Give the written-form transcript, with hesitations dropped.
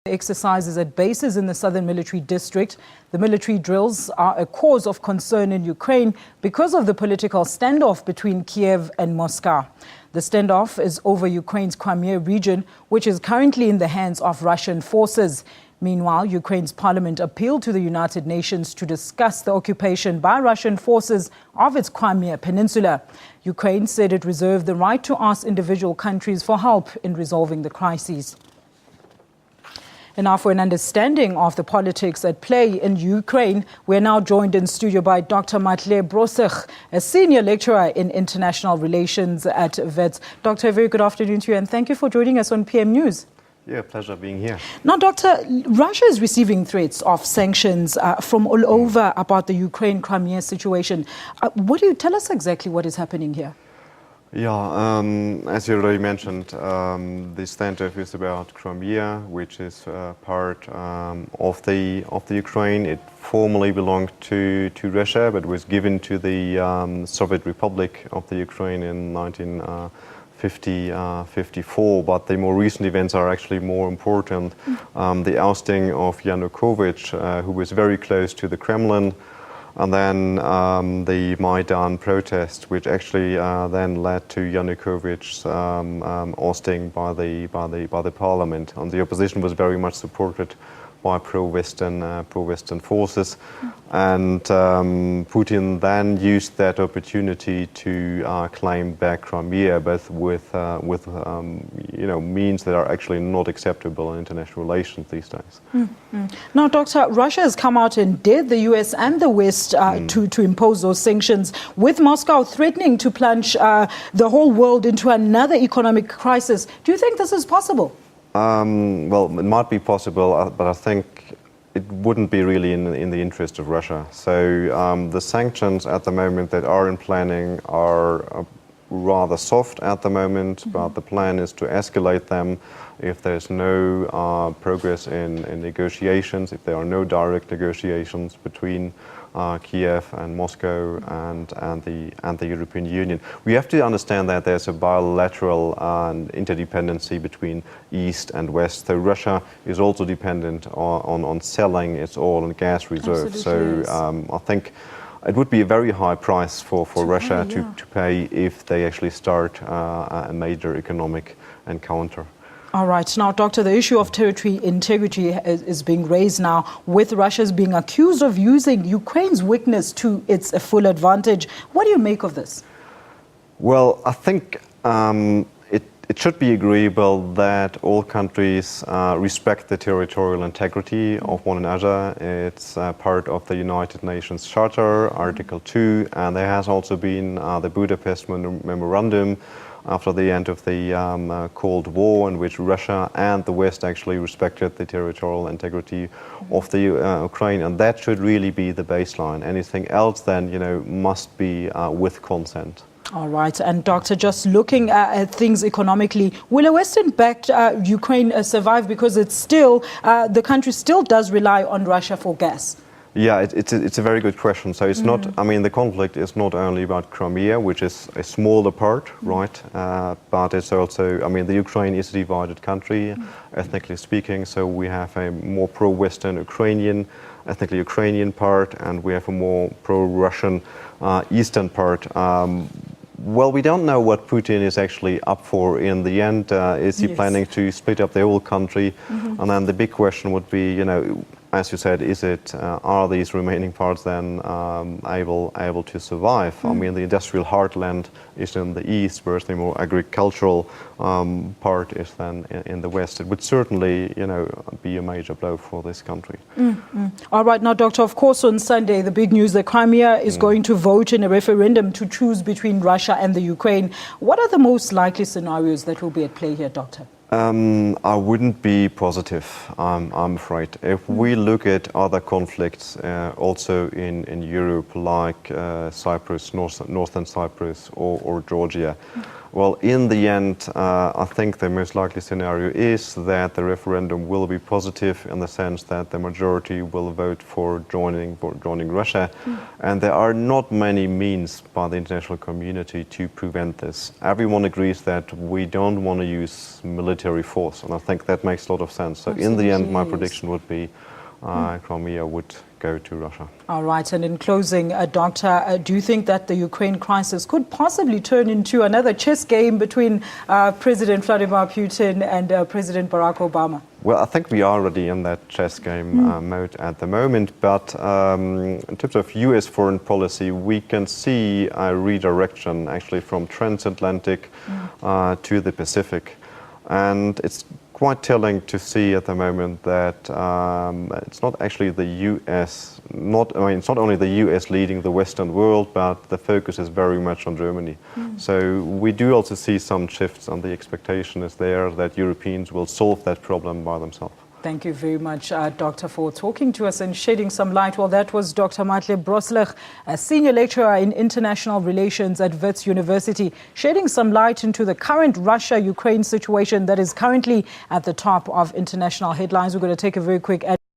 Exercises at bases in the southern military district. The military drills are a cause of concern in Ukraine because of the political standoff between Kiev and Moscow. The standoff is over Ukraine's Crimea region, which is currently in the hands of Russian forces. Meanwhile, Ukraine's parliament appealed to the United Nations to discuss the occupation by Russian forces of its Crimea peninsula. Ukraine said it reserved the right to ask individual countries for help in resolving the crises. And now for an understanding of the politics at play in Ukraine, we're now joined in studio by Dr. Matle Brosig, a senior lecturer in international relations at Wits. Doctor, a very good afternoon to you, and thank you for joining us on PM News. Yeah, pleasure being here. Now, Doctor, Russia is receiving threats of sanctions from all over about the Ukraine-Crimea situation. What do you tell us exactly what is happening here? Yeah, as you already mentioned, the standoff is about Crimea, which is part of the Ukraine. It formerly belonged to Russia, but was given to the Soviet Republic of the Ukraine in 1954. But the more recent events are actually more important. The ousting of Yanukovych, who was very close to the Kremlin, and then the Maidan protest, which actually then led to Yanukovych's ousting by the parliament. And the opposition was very much supported by pro-Western forces, and Putin then used that opportunity to claim back Crimea, both with means that are actually not acceptable in international relations these days. Now, Doctor, Russia has come out and dared the US and the West to impose those sanctions, with Moscow threatening to plunge the whole world into another economic crisis. Do you think this is possible? Well, it might be possible, but I think it wouldn't be really in the interest of Russia. So the sanctions at the moment that are in planning are rather soft at the moment, but the plan is to escalate them if there's no progress in negotiations, if there are no direct negotiations between Kiev and Moscow and the European Union. We have to understand that there's a bilateral interdependency between East and West. So Russia is also dependent on selling its oil and gas reserves. Absolutely, so yes. I think it would be a very high price for Russia to pay if they actually start a major economic encounter. All right. Now, Doctor, the issue of territory integrity is being raised now, with Russia being accused of using Ukraine's weakness to its full advantage. What do you make of this? Well, I think it should be agreeable that all countries respect the territorial integrity of one another. It's part of the United Nations Charter, Article 2, and there has also been the Budapest Memorandum after the end of the Cold War, in which Russia and the West actually respected the territorial integrity of the Ukraine, and that should really be the baseline. Anything else then, must be with consent. All right. And Doctor, just looking at things economically, will a Western-backed Ukraine survive? Because it's still, the country still does rely on Russia for gas. Yeah, it's a very good question. So it's not, the conflict is not only about Crimea, which is a smaller part, right? But it's also, the Ukraine is a divided country, ethnically speaking. So we have a more pro-Western ethnically Ukrainian part, and we have a more pro-Russian eastern part. Well, we don't know what Putin is actually up for in the end. Is he planning to split up the whole country? And then the big question would be, as you said, are these remaining parts then able to survive? The industrial heartland is in the east, whereas the more agricultural part is then in the west. It would certainly, be a major blow for this country. All right. Now, Doctor, of course, on Sunday, the big news that Crimea is going to vote in a referendum to choose between Russia and the Ukraine. What are the most likely scenarios that will be at play here, Doctor? I wouldn't be positive, I'm afraid. If we look at other conflicts also in Europe, like Cyprus, northern Cyprus or Georgia, Well, in the end, I think the most likely scenario is that the referendum will be positive in the sense that the majority will vote for joining Russia. And there are not many means by the international community to prevent this. Everyone agrees that we don't want to use military force, and I think that makes a lot of sense. So in the end, my prediction would be Crimea would go to Russia. All right, and in closing, Doctor, do you think that the Ukraine crisis could possibly turn into another chess game between President Vladimir Putin and President Barack Obama? Well, I think we are already in that chess game mode at the moment, but in terms of US foreign policy, we can see a redirection actually from transatlantic to the Pacific. And it's quite telling to see at the moment that it's not actually the US, it's not only the US leading the Western world, but the focus is very much on Germany. So we do also see some shifts, and the expectation is there that Europeans will solve that problem by themselves. Thank you very much, Doctor, for talking to us and shedding some light. Well, that was Dr. Matle Brosig, a senior lecturer in international relations at Wits University, shedding some light into the current Russia-Ukraine situation that is currently at the top of international headlines. We're going to take a very quick